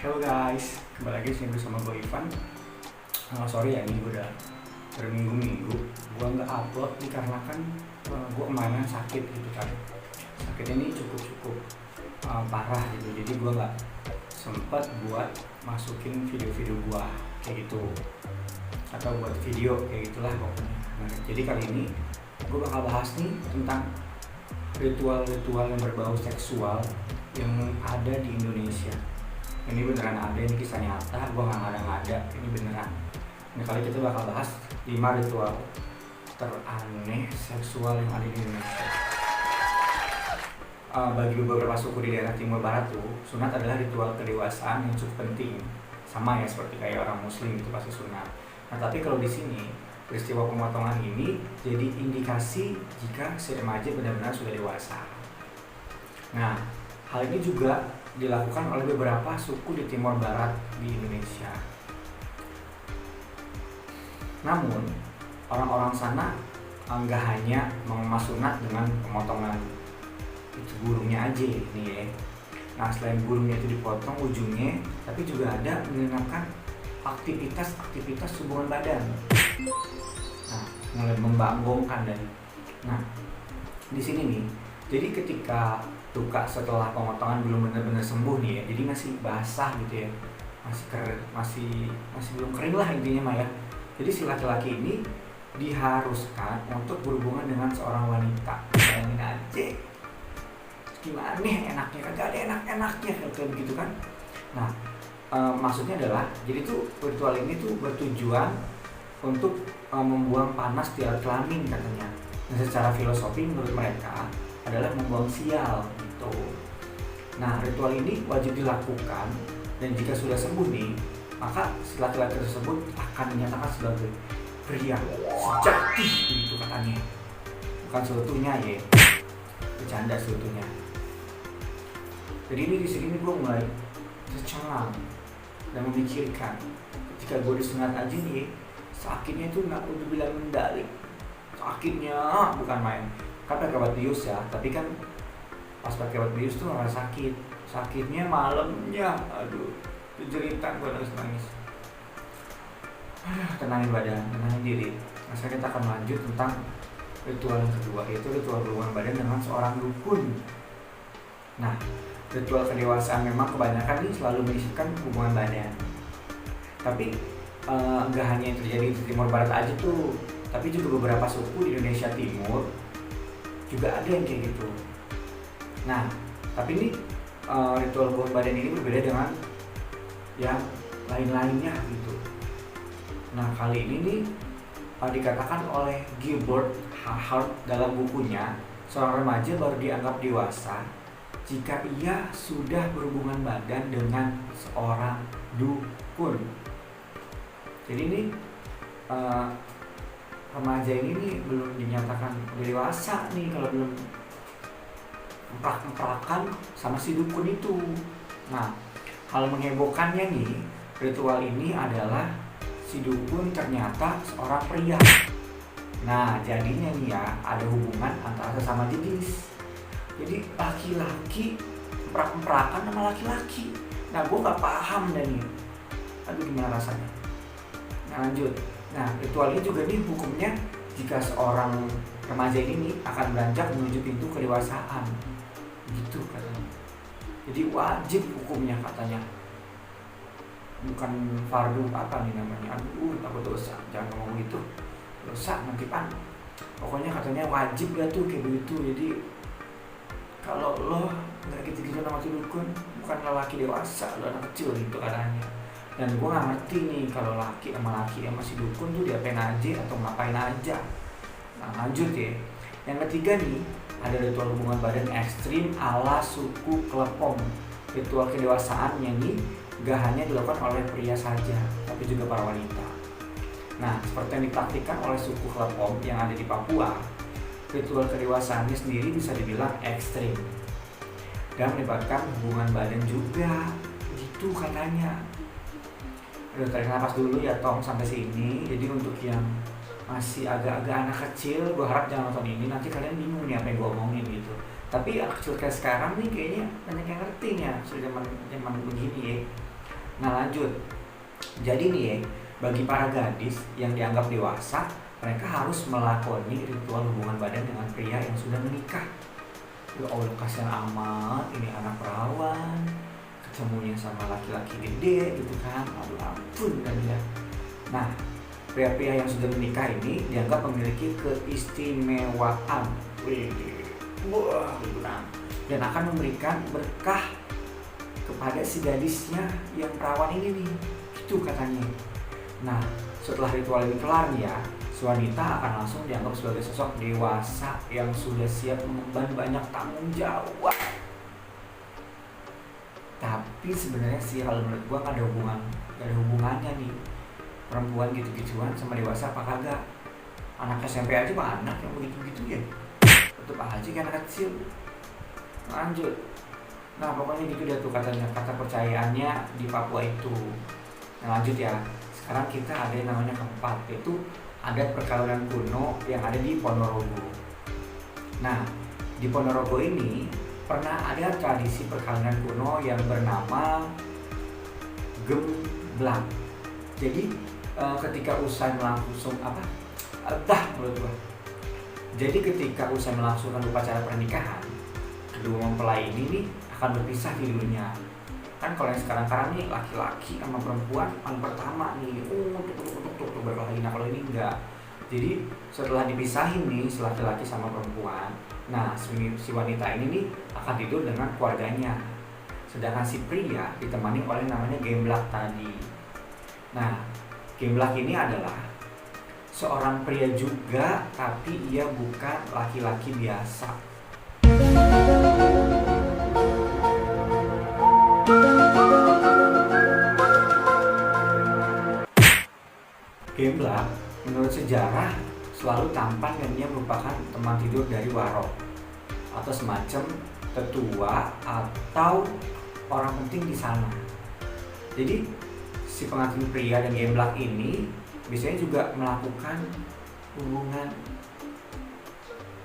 Hello guys, kembali lagi sini bersama gue Ivan. Sorry ya, ini gue udah berminggu-minggu gue nggak upload dikarenakan gue kemarin sakit gitu kan. Sakit ini cukup parah gitu, jadi gue nggak sempet buat masukin video-video gue kayak gitu atau buat video kayak gitulah pokoknya. Nah, jadi kali ini gue bakal bahas nih tentang ritual-ritual yang berbau seksual yang ada di Indonesia. Ini beneran ada, ini kisah nyata, gue gak ngada-ngada, ini beneran. Nah, kali kita bakal bahas 5 ritual teraneh seksual yang ada di Indonesia. Bagi beberapa suku di daerah Timur Barat tuh, sunat adalah ritual kedewasaan yang cukup penting. Sama ya seperti kayak orang muslim itu pasti sunat. Nah, tapi kalau di sini peristiwa pemotongan ini jadi indikasi jika si remaja benar-benar sudah dewasa. Nah, hal ini juga dilakukan oleh beberapa suku di Timur Barat di Indonesia. Namun, orang-orang sana nggak hanya mengemas sunat dengan pemotongan itu burungnya aja nih ya. Nah, selain burungnya itu dipotong ujungnya, tapi juga ada mengenakan aktivitas hubungan badan. Nah, mulai membanggongkan dan nah, di sini nih, jadi ketika luka setelah pemotongan belum benar-benar sembuh nih ya, jadi masih basah gitu ya, masih belum kering lah intinya mah ya. Jadi si laki-laki ini diharuskan untuk berhubungan dengan seorang wanita. Bayangin aja, gimana nih enaknya, kagak ada enak-enaknya kayak begitu kan. Nah, maksudnya adalah, jadi tuh ritual ini tuh bertujuan untuk membuang panas di alat kelamin katanya. Dan secara filosofi menurut mereka adalah membuang sial gitu. Nah, ritual ini wajib dilakukan dan jika sudah sembuh nih, maka si laki-laki tersebut akan dinyatakan sebagai pria sejati gitu katanya. Bukan seutuhnya ya, bercanda seutuhnya. Jadi ini di sini gue mulai tercengang dan memikirkan, ketika gue disunat aja nih, sakitnya itu nggak udah bilang mendalik, sakitnya bukan main. Kan pakai obat bius ya, tapi kan pas pakai obat bius tuh nggak sakitnya malamnya, aduh, jeritan gue nangis. Tenangin badan, tenangin diri. Nah, sekarang kita akan lanjut tentang ritual yang kedua, yaitu ritual berhubungan badan dengan seorang dukun. Nah, ritual kedewasaan memang kebanyakan nih selalu menyisipkan hubungan badan. Tapi nggak hanya yang terjadi di Timur Barat aja tuh, tapi juga beberapa suku di Indonesia Timur juga ada yang kayak gitu. Nah, tapi ini ritual hubungan badan ini berbeda dengan yang lain-lainnya gitu. Nah, kali ini nih dikatakan oleh Gilbert Hart dalam bukunya, seorang remaja baru dianggap dewasa jika ia sudah berhubungan badan dengan seorang dukun. Jadi ini remaja ini nih belum dinyatakan dewasa nih kalau belum emprak-emprakan sama si dukun itu. Nah, hal menghebohkannya nih, ritual ini adalah si dukun ternyata seorang pria. Nah, jadinya nih ya, ada hubungan antara sesama jenis. Jadi laki-laki emprak-emprakan sama laki-laki. Nah, gue gak paham dah nih, aduh gimana rasanya. Nah, lanjut. Nah, ritual ini juga nih hukumnya jika seorang remaja ini akan beranjak menuju pintu kedewasaan. Gitu katanya. Jadi wajib hukumnya katanya. Bukan fardu apa nih namanya. Aduh, takut dosa. Jangan ngomong gitu. Dosa nanti pan. Pokoknya katanya wajib ya tuh kayak begitu. Jadi kalau lo nggak gitu-gitu sama tuh dukun, bukan lelaki dewasa, lo anak kecil gitu katanya. Dan gue gak ngerti nih kalau laki sama si dukun tuh diapain aja atau ngapain aja. Nah, lanjut ya. Yang ketiga nih, ada ritual hubungan badan ekstrim ala suku Klepom. Ritual kedewasaannya nih gak hanya dilakukan oleh pria saja, tapi juga para wanita. Nah, seperti yang dipraktikkan oleh suku Klepom yang ada di Papua, ritual kedewasaannya sendiri bisa dibilang ekstrim dan melibatkan hubungan badan juga, gitu katanya. Udah tarik nafas dulu ya Tom sampai sini. Jadi untuk yang masih agak-agak anak kecil, gue harap jangan nonton ini, nanti kalian bingung nih apa yang gue omongin gitu. Tapi anak kecil kayak sekarang nih kayaknya banyak yang ngerti nih ya, zaman begini ya. Nah lanjut, jadi nih ya, bagi para gadis yang dianggap dewasa, mereka harus melakoni ritual hubungan badan dengan pria yang sudah menikah. Ya Allah, kasihan amat, ini anak perawan ketemunya sama laki-laki gede gitu kan, aduh ampun kan ya. Nah, pria-pria yang sudah menikah ini dianggap memiliki keistimewaan, wah gitu kan, dan akan memberikan berkah kepada si gadisnya yang perawan ini nih, itu katanya. Nah, setelah ritual ini kelar nih ya, si wanita akan langsung dianggap sebagai sosok dewasa yang sudah siap mengemban banyak tanggung jawab. Tapi sebenarnya sih kalau menurut gua gak ada hubungannya nih perempuan gitu-gituan sama dewasa apa kagak. Anak SMP aja mah anak yang begitu-gitu ya, tetep aja kayak anak kecil. Lanjut. Nah pokoknya gitu dia tuh katanya, kata percayaannya di Papua itu. Nah lanjut ya, sekarang kita ada yang namanya keempat, yaitu adat perkawinan kuno yang ada di Ponorogo. Nah di Ponorogo ini pernah ada tradisi perkawinan kuno yang bernama gemblak. Jadi ketika usai melangsungkan Jadi ketika usai melangsungkan upacara pernikahan, kedua mempelai ini nih akan berpisah tidurnya. Kan kalau yang sekarang nih laki-laki sama perempuan yang pertama nih, untuk berkelahi. Nah kalau ini enggak. Jadi setelah dipisahin nih si laki-laki sama perempuan, nah si wanita ini nih akan tidur dengan keluarganya. Sedangkan si pria ditemani oleh namanya gemblak tadi. Nah, gemblak ini adalah seorang pria juga, tapi ia bukan laki-laki biasa. Gemblak menurut sejarah selalu tampan dan ia merupakan teman tidur dari waro atau semacam tetua atau orang penting di sana. Jadi si pengantin pria dan gemblak ini biasanya juga melakukan hubungan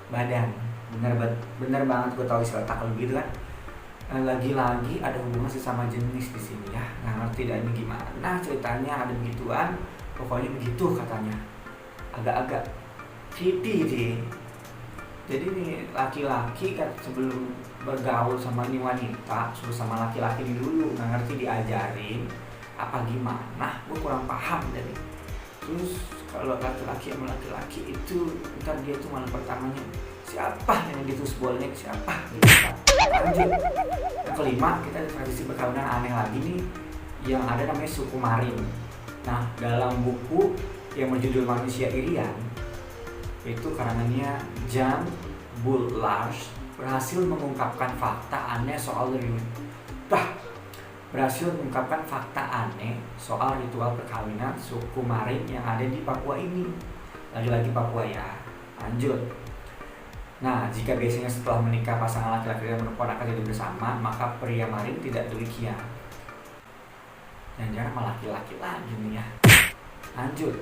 badan. Bener banget, gue tahu istilah takal gitu kan. Lagi-lagi ada hubungan sesama jenis di sini ya. Nggak ngerti dan ini gimana ceritanya, ada begituan. Pokoknya begitu katanya. Agak-agak creepy deh. Jadi nih laki-laki kan sebelum bergaul sama ini wanita, suruh sama laki-laki ini dulu, nggak ngerti diajarin apa gimana, gue kurang paham dari. Terus kalau laki-laki sama laki-laki itu ntar dia tuh malam pertamanya siapa yang ditus bolanya siapa gitu. Lanjut, yang kelima kita ada tradisi perkawinan aneh lagi nih yang ada namanya suku Marin. Nah dalam buku yang berjudul Manusia Irian itu karangannya Jan Bullars berhasil mengungkapkan fakta aneh soal ritual perkawinan suku Marin yang ada di Papua ini. Lagi-lagi Papua ya. Lanjut. Nah, jika biasanya setelah menikah pasangan laki-laki dan perempuan akan hidup bersama, maka pria Marin tidak demikian. Dan jangan malah laki-laki lagi nih ya. Lanjut.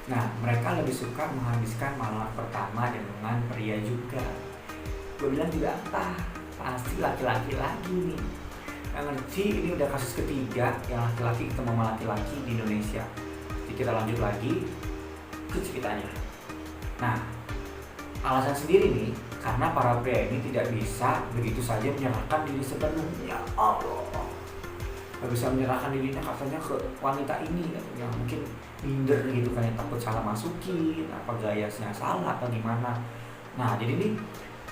Nah, mereka lebih suka menghabiskan malam pertama dengan pria juga. Gue bilang juga pasti laki-laki lagi nih. Yang ngerti ini udah kasus ketiga yang laki-laki ketemu sama laki-laki di Indonesia. Jadi kita lanjut lagi ke ceritanya. Nah, alasan sendiri nih karena para pria ini tidak bisa begitu saja menyerahkan diri sepenuhnya. Allah, gak bisa menyerahkan dirinya katanya ke wanita ini yang mungkin minder gitu kan, yang takut salah masukin, apa gayanya salah atau gimana. Nah jadi nih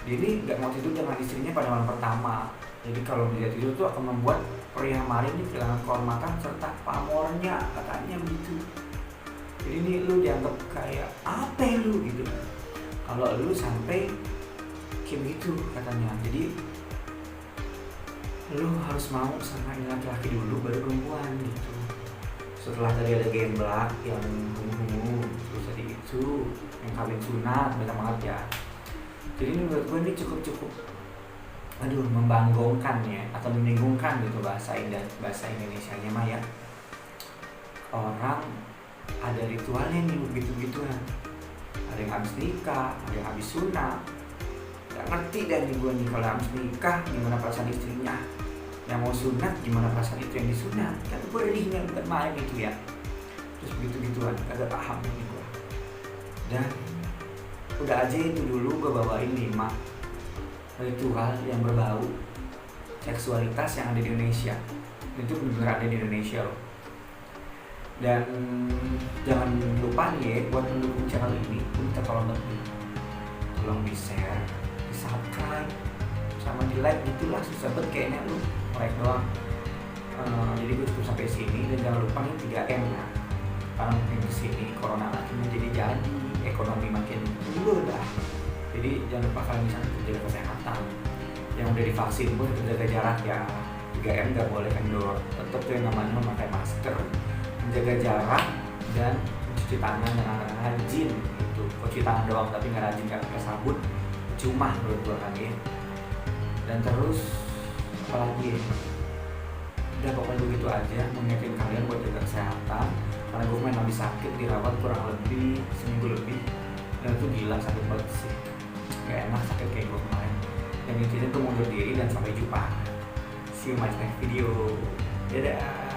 dia ini gak mau tidur dengan istrinya pada malam pertama. Jadi kalau dia tidur tuh akan membuat pria Marin ini kehilangan kehormatan serta pamornya katanya begitu. Jadi nih lu dianggap kayak apa lu gitu kalau lu sampai kayak begitu katanya. Jadi lu harus mau sama ini laki-laki dulu baru perempuan gitu. Setelah tadi ada gemblak yang hungu-hungu, terus tadi itu yang kawin sunat, banyak banget ya. Jadi menurut gue ini cukup membanggongkan ya, atau membingungkan gitu bahasa Indonesianya mah ya. Orang ada ritualnya nih begitu-gituan. Ada yang habis nikah, ada yang habis sunat. Gak ngerti dan gue nih kalau habis nikah gimana perasaan istrinya. yang mau sunat gimana perasaan itu yang disunat, kan berinya bukan main itu ya. Terus begitu-gituan kagak paham ini gue. Dan udah aja itu dulu gue bawain 5 ritual yang berbau seksualitas yang ada di Indonesia. Itu benar-benar ada di Indonesia loh. Dan jangan lupa nih ya, buat mendukung channel ini minta tolong di share, di subscribe, sama di like, gitulah. Susah banget kayaknya lu like doang. Jadi gue cukup sampai sini, dan jangan lupa nih 3M ya, karena mungkin kesini corona makin jadi ekonomi makin dulu dah. Jadi jangan lupa kalian bisa jaga kesehatan. Yang udah divaksin pun tetap jaga jarak ya. 3M gak boleh kendor, tetap tuh yang namanya memakai masker, menjaga jarak, dan mencuci tangan dengan rajin. Itu cuci tangan doang tapi nggak rajin, nggak pakai sabun, cuma menurut gue kan ya. Dan terus apalagi ya, udah pokoknya begitu aja, mengingatkan kalian buat jaga kesehatan. Karena gue main habis sakit, dirawat kurang lebih seminggu lebih, dan itu gila sakit banget sih, gak enak sakit kayak gue kemarin. Dan intinya gue mundur diri dan sampai jumpa. See you my next video. Dadah.